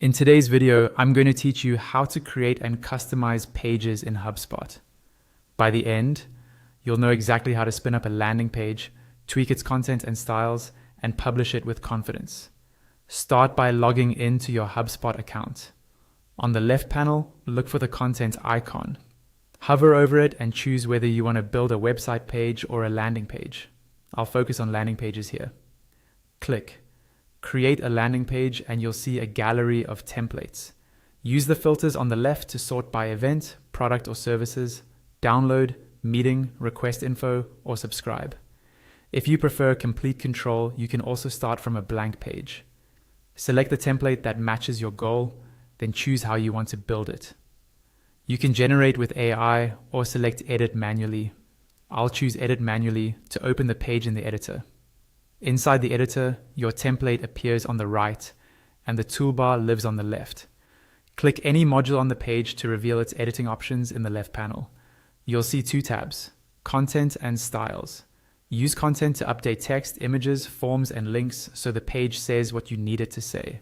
In today's video, I'm going to teach you how to create and customize pages in HubSpot. By the end, you'll know exactly how to spin up a landing page, tweak its content and styles, and publish it with confidence. Start by logging into your HubSpot account. On the left panel, look for the content icon. Hover over it and choose whether you want to build a website page or a landing page. I'll focus on landing pages here. Click Create a landing page and you'll see a gallery of templates. Use the filters on the left to sort by event, product or services, download, meeting, request info, or subscribe. If you prefer complete control, you can also start from a blank page. Select the template that matches your goal, then choose how you want to build it. You can generate with AI or select Edit manually. I'll choose Edit manually to open the page in the editor. Inside the editor, your template appears on the right and the toolbar lives on the left. Click any module on the page to reveal its editing options in the left panel. You'll see two tabs, Content and Styles. Use content to update text, images, forms, and links so the page says what you need it to say.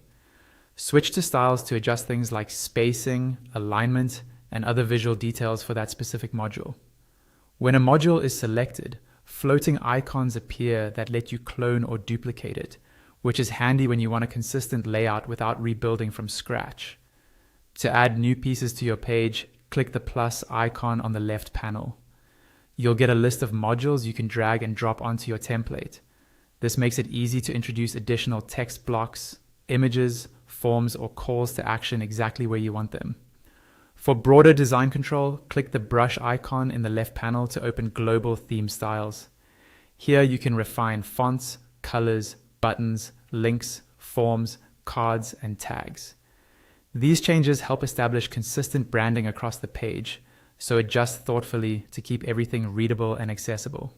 Switch to styles to adjust things like spacing, alignment, and other visual details for that specific module. When a module is selected, floating icons appear that let you clone or duplicate it, which is handy when you want a consistent layout without rebuilding from scratch. To add new pieces to your page, click the plus icon on the left panel. You'll get a list of modules you can drag and drop onto your template. This makes it easy to introduce additional text blocks, images, forms, or calls to action exactly where you want them. For broader design control, click the brush icon in the left panel to open global theme styles. Here you can refine fonts, colors, buttons, links, forms, cards, and tags. These changes help establish consistent branding across the page, so adjust thoughtfully to keep everything readable and accessible.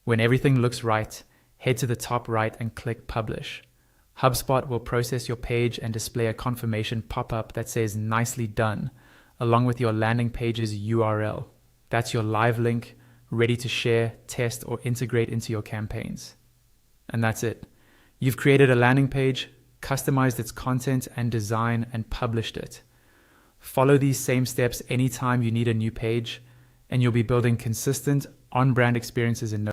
When everything looks right, head to the top right and click Publish. HubSpot will process your page and display a confirmation pop-up that says "Nicely done," along with your landing page's URL. That's your live link, ready to share, test, or integrate into your campaigns. And that's it. You've created a landing page, customized its content and design, and published it. Follow these same steps anytime you need a new page, and you'll be building consistent, on-brand experiences in no